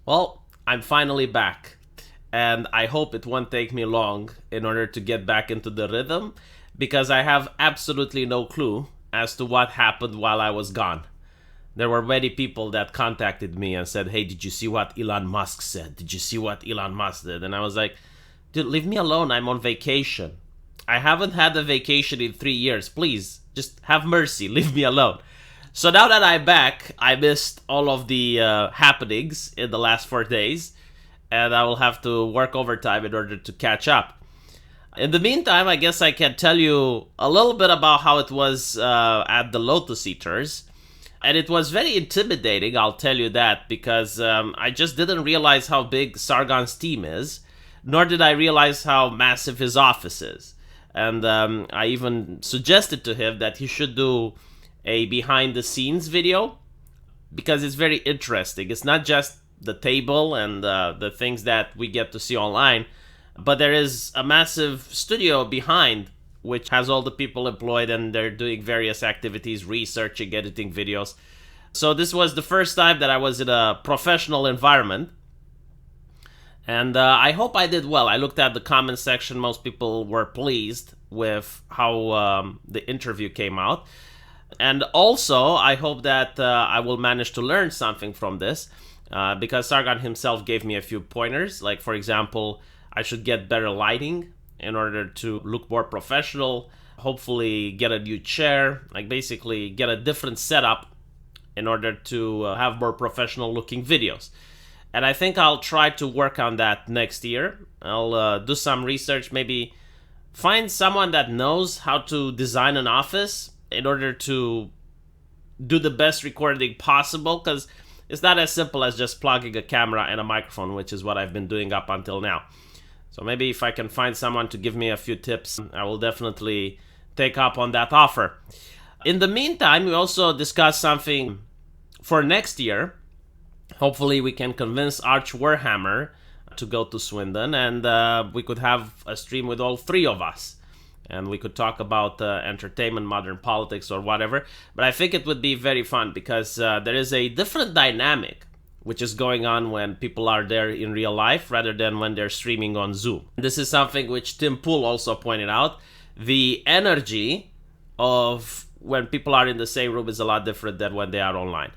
Well, I'm finally back, and I hope it won't take me long in order to get back into the rhythm, because I have absolutely no clue as to what happened while I was gone. There were many people that contacted me and said, "Hey, did you see what Elon Musk said? Did you see what Elon Musk did?" And I was like, dude, leave me alone. I'm on vacation. I haven't had a vacation in 3 years. Please, just have mercy. Leave me alone. So now that I'm back, I missed all of the happenings in the last 4 days, and I will have to work overtime in order to catch up. In the meantime, I guess I can tell you a little bit about how it was at the Lotus Eaters. And it was very intimidating, I'll tell you that, because I just didn't realize how big Sargon's team is, nor did I realize how massive his office is. And I even suggested to him that he should do a behind-the-scenes video, because it's very interesting. It's not just the table and the things that we get to see online, but there is a massive studio behind, which has all the people employed, and they're doing various activities, researching, editing videos. So this was the first time that I was in a professional environment, and I hope I did well. I looked at the comment section. Most people were pleased with how the interview came out. And also, I hope that I will manage to learn something from this, because Sargon himself gave me a few pointers. Like, for example, I should get better lighting in order to look more professional, hopefully get a new chair, like basically get a different setup in order to have more professional looking videos. And I think I'll try to work on that next year. I'll do some research, maybe find someone that knows how to design an office in order to do the best recording possible, because it's not as simple as just plugging a camera and a microphone, which is what I've been doing up until now. So maybe if I can find someone to give me a few tips, I will definitely take up on that offer. In the meantime, we also discussed something for next year. Hopefully we can convince Arch Warhammer to go to Swindon, and we could have a stream with all three of us. And we could talk about entertainment, modern politics, or whatever. But I think it would be very fun, because there is a different dynamic which is going on when people are there in real life rather than when they're streaming on Zoom. This is something which Tim Pool also pointed out. The energy of when people are in the same room is a lot different than when they are online.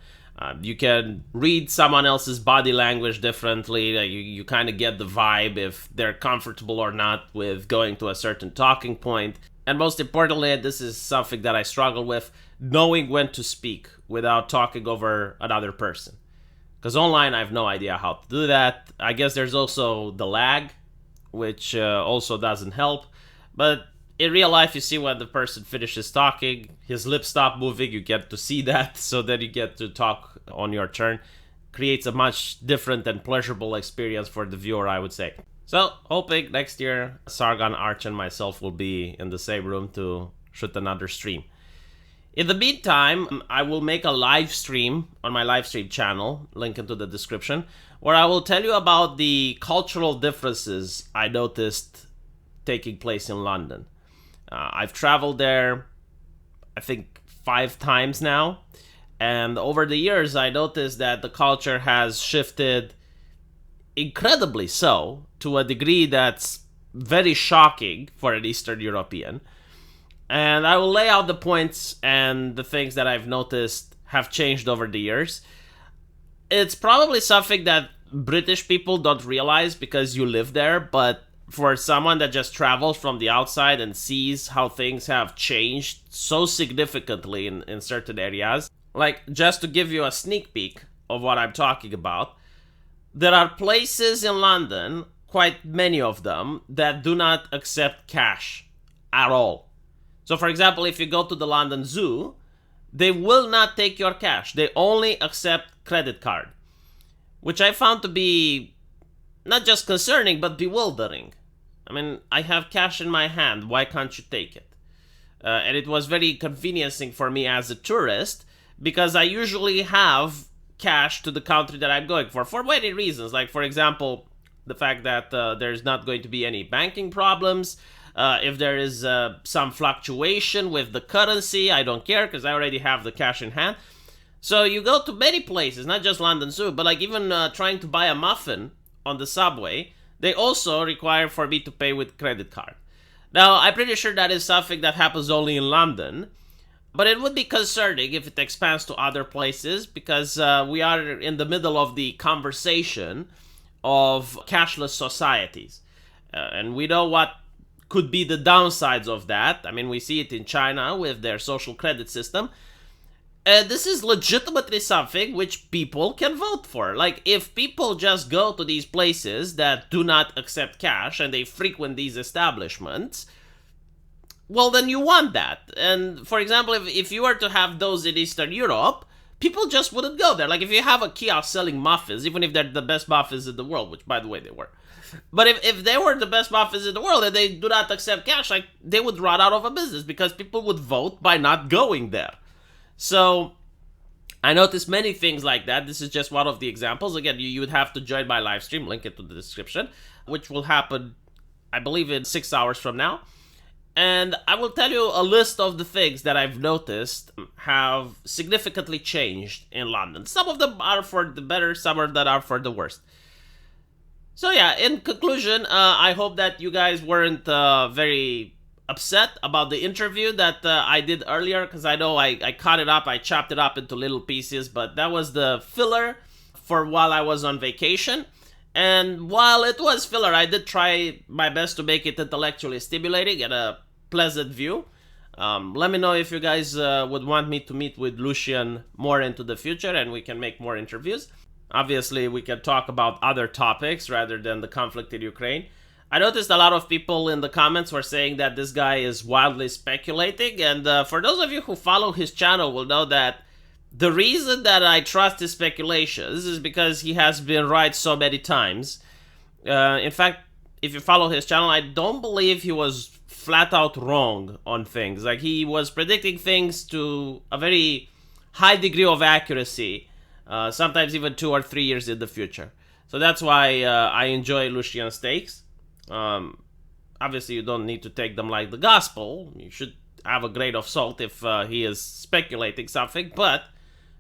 You can read someone else's body language differently. You kind of get the vibe if they're comfortable or not with going to a certain talking point. And most importantly, this is something that I struggle with, knowing when to speak without talking over another person. Because online, I have no idea how to do that. I guess there's also the lag, which also doesn't help. But in real life, you see when the person finishes talking, his lips stop moving, you get to see that, so then you get to talk on your turn. Creates a much different and pleasurable experience for the viewer, I would say. So, hoping next year, Sargon, Arch, and myself will be in the same room to shoot another stream. In the meantime, I will make a live stream on my live stream channel, link into the description, where I will tell you about the cultural differences I noticed taking place in London. I've traveled there, I think, 5 times now. And over the years, I noticed that the culture has shifted incredibly so, to a degree that's very shocking for an Eastern European. And I will lay out the points and the things that I've noticed have changed over the years. It's probably something that British people don't realize because you live there, but for someone that just travels from the outside and sees how things have changed so significantly in certain areas, like, just to give you a sneak peek of what I'm talking about, there are places in London, quite many of them, that do not accept cash at all. So, for example, if you go to the London Zoo, they will not take your cash. They only accept credit card, which I found to be not just concerning, but bewildering. I mean, I have cash in my hand. Why can't you take it? And it was very conveniencing for me as a tourist, because I usually have cash to the country that I'm going for many reasons. Like, for example, the fact that there's not going to be any banking problems. If there is some fluctuation with the currency, I don't care, because I already have the cash in hand. So you go to many places, not just London Zoo, but like even trying to buy a muffin on the subway, they also require for me to pay with credit card. Now, I'm pretty sure that is something that happens only in London, but it would be concerning if it expands to other places because we are in the middle of the conversation of cashless societies. And we know what could be the downsides of that. I mean, we see it in China with their social credit system. This is legitimately something which people can vote for. Like, if people just go to these places that do not accept cash and they frequent these establishments, well, then you want that. And, for example, if you were to have those in Eastern Europe, people just wouldn't go there. Like, if you have a kiosk selling muffins, even if they're the best muffins in the world, which, by the way, they were. But if they were the best muffins in the world and they do not accept cash, like, they would run out of a business because people would vote by not going there. So, I noticed many things like that. This is just one of the examples. Again, you would have to join my live stream, link it to the description, which will happen, I believe, in 6 hours from now. And I will tell you a list of the things that I've noticed have significantly changed in London. Some of them are for the better, some of them are for the worst. So yeah, in conclusion, I hope that you guys weren't very upset about the interview that I did earlier, because I know I cut it up, I chopped it up into little pieces, but that was the filler for while I was on vacation. And while it was filler, I did try my best to make it intellectually stimulating and a pleasant view. Let me know if you guys would want me to meet with Lucian more into the future and we can make more interviews. Obviously, we can talk about other topics rather than the conflict in Ukraine. I noticed a lot of people in the comments were saying that this guy is wildly speculating, and for those of you who follow his channel will know that the reason that I trust his speculations is because he has been right so many times. In fact, if you follow his channel, I don't believe he was flat out wrong on things. Like, he was predicting things to a very high degree of accuracy, sometimes even 2 or 3 years in the future. So that's why I enjoy Lucian's takes. Obviously, you don't need to take them like the gospel. You should have a grain of salt if he is speculating something, but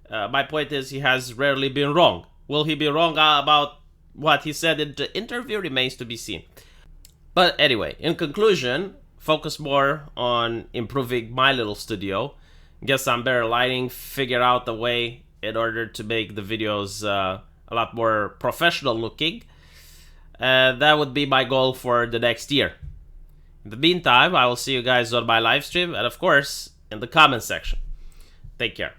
my point is he has rarely been wrong. Will he be wrong about what he said in the interview remains to be seen. But anyway, in conclusion, focus more on improving my little studio, get some better lighting, figure out a way in order to make the videos a lot more professional looking. That would be my goal for the next year. In the meantime, I will see you guys on my live stream and, of course, in the comment section. Take care.